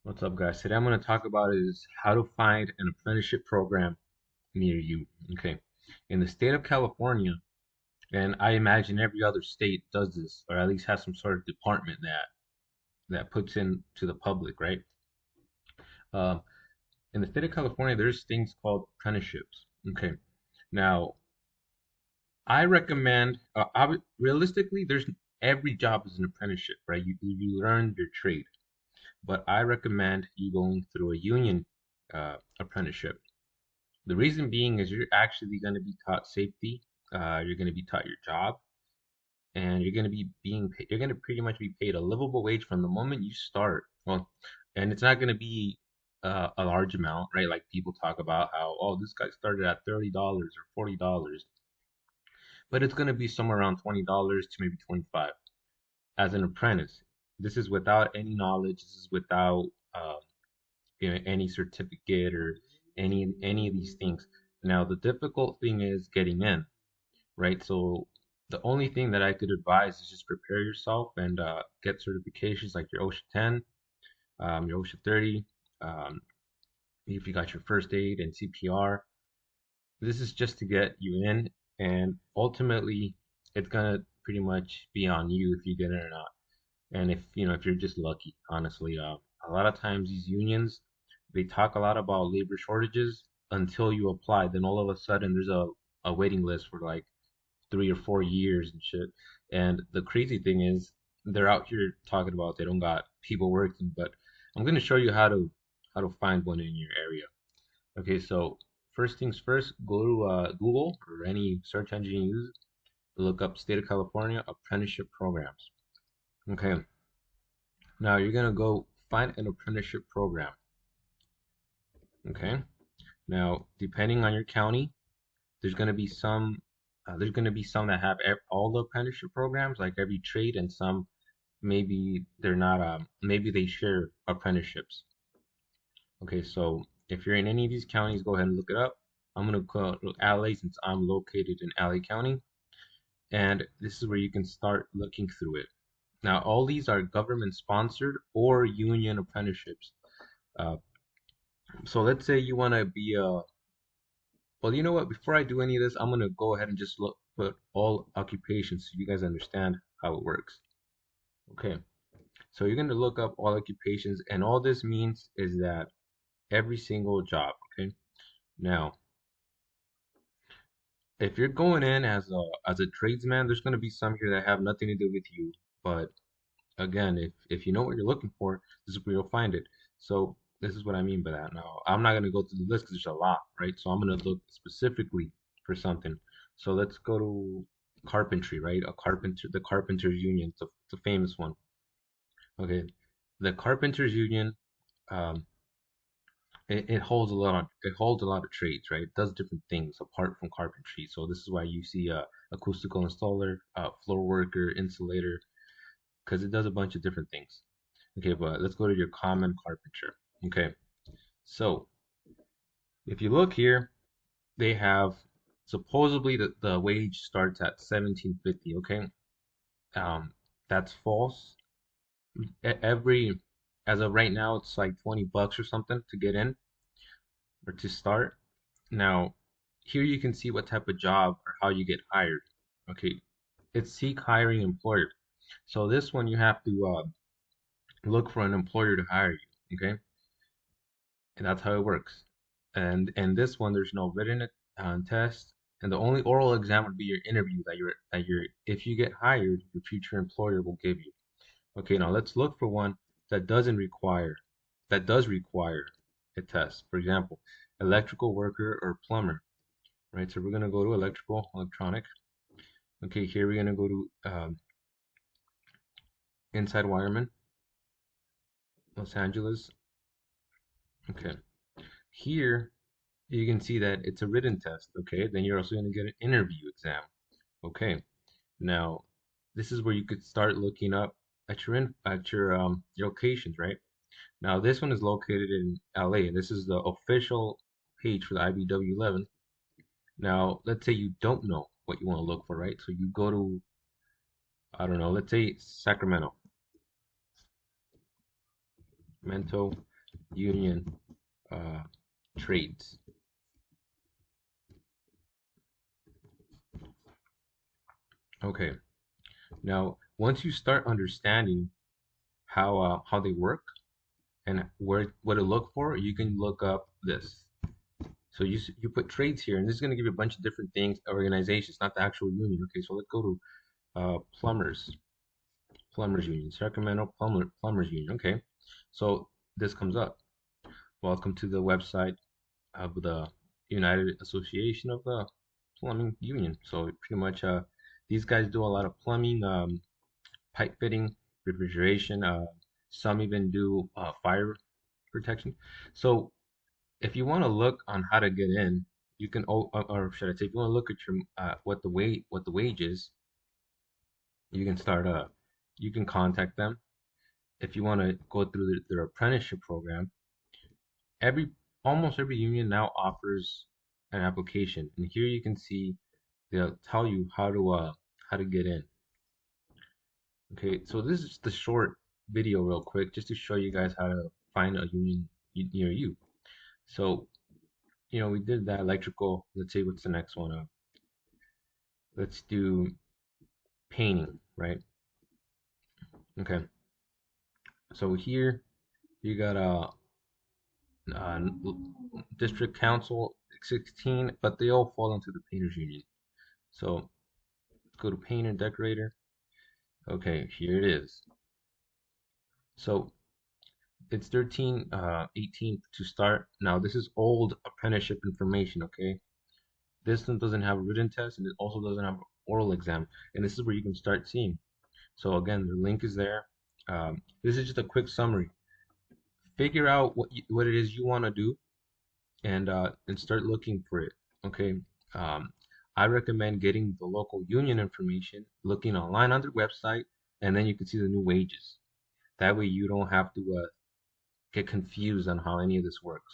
What's up, guys? Today I'm going to talk about is how to find an apprenticeship program near you. Okay. In the state of California, and I imagine every other state does this, or at least has some sort of department that puts in to the public, right? Um, in the state of California, there's things called apprenticeships. Okay. Now, I recommend, realistically, there's every job is an apprenticeship, right? You learn your trade, but I recommend you going through a union apprenticeship. The reason being is you're actually going to be taught safety. You're going to be taught your job, and you're going to be you're going to pretty much be paid a livable wage from the moment you start. Well, and it's not going to be a large amount, right? Like people talk about how, oh, this guy started at $30 or $40, but it's going to be somewhere around $20 to maybe 25 as an apprentice. This is without any knowledge. This is without any certificate or any of these things. Now, the difficult thing is getting in, right? So the only thing that I could advise is just prepare yourself and get certifications like your OSHA 10, your OSHA 30. Um, if you got your first aid and CPR, this is just to get you in, and ultimately, it's gonna pretty much be on you if you get in or not. And if you're just lucky, honestly, a lot of times these unions, they talk a lot about labor shortages until you apply. Then all of a sudden, there's a waiting list for like 3 or 4 years and shit. And the crazy thing is, they're out here talking about they don't got people working, but I'm gonna show you how to find one in your area. Okay, so first things first, go to Google or any search engine you use, look up State of California apprenticeship programs. Okay, now you're gonna go find an apprenticeship program. Okay, now depending on your county, there's gonna be some that have all the apprenticeship programs, like every trade, and some maybe they're not. Maybe they share apprenticeships. Okay, so if you're in any of these counties, go ahead and look it up. I'm gonna go to LA since I'm located in LA County, and this is where you can start looking through it. Now, all these are government sponsored or union apprenticeships. Uh, so let's say you want to be a well, you know what? Before I do any of this, I'm gonna go ahead and just put all occupations so you guys understand how it works. Okay, so you're gonna look up all occupations, and all this means is that every single job. Okay, now if you're going in as a tradesman, there's gonna be some here that have nothing to do with you. But again, if you know what you're looking for, this is where you'll find it. So this is what I mean by that. Now, I'm not gonna go through the list because there's a lot, right? So I'm gonna look specifically for something. So let's go to carpentry, right? The carpenters union. It's a famous one. Okay, the carpenters union. Um, it holds a lot of trades, right? It does different things apart from carpentry. So this is why you see a acoustical installer, floor worker, insulator, because it does a bunch of different things. Okay, but let's go to your common carpenter. Okay, so if you look here, they have supposedly the wage starts at 17.50. Okay, um, that's false. Every as of right now, it's like 20 bucks or something to get in or to start. Now, here you can see what type of job or how you get hired. Okay, it's seek hiring employer. So this one you have to look for an employer to hire you. Okay, and that's how it works. And this one, there's no written test, and the only oral exam would be your interview that you're if you get hired, your future employer will give you. Okay, now let's look for one that doesn't require that does require a test. For example, electrical worker or plumber. Right, so we're gonna go to electronic. Okay, here we're gonna go to inside wireman, Los Angeles. Okay, here you can see that it's a written test. Okay, then you're also gonna get an interview exam. Okay, now this is where you could start looking up at your locations, right? Now this one is located in LA, and this is the official page for the IBW 11. Now let's say you don't know what you want to look for, right? So you go to, I don't know, let's say Sacramento. union uh, trades. Okay, now once you start understanding how they work and what to look for, you can look up this. So you put trades here, and this is going to give you a bunch of different things, organizations, not the actual union. Okay, so let's go to plumbers union, Sacramento plumbers union. Okay, so this comes up. Welcome to the website of the United Association of the Plumbing Union. So pretty much, these guys do a lot of plumbing, pipe fitting, refrigeration. Some even do fire protection. So if you want to look on how to get in, you can, or should I say, if you want to look at your what the wage is, you can you can contact them. If you want to go through their apprenticeship program, every almost every union now offers an application, and here you can see they'll tell you how to get in. Okay, so this is the short video real quick just to show you guys how to find a union near you. So, we did that electrical. Let's see what's the next one up. Let's do painting, right? Okay. So here you got uh, district council 16, but they all fall into the painters union. So let's go to painter decorator. Okay, here it is. So it's 18 to start. Now this is old apprenticeship information, okay? This one doesn't have a written test, and it also doesn't have an oral exam. And this is where you can start seeing. So again, the link is there. This is just a quick summary. Figure out what it is you want to do, and start looking for it. Okay. Um, I recommend getting the local union information, looking online on their website, and then you can see the new wages. That way you don't have to get confused on how any of this works.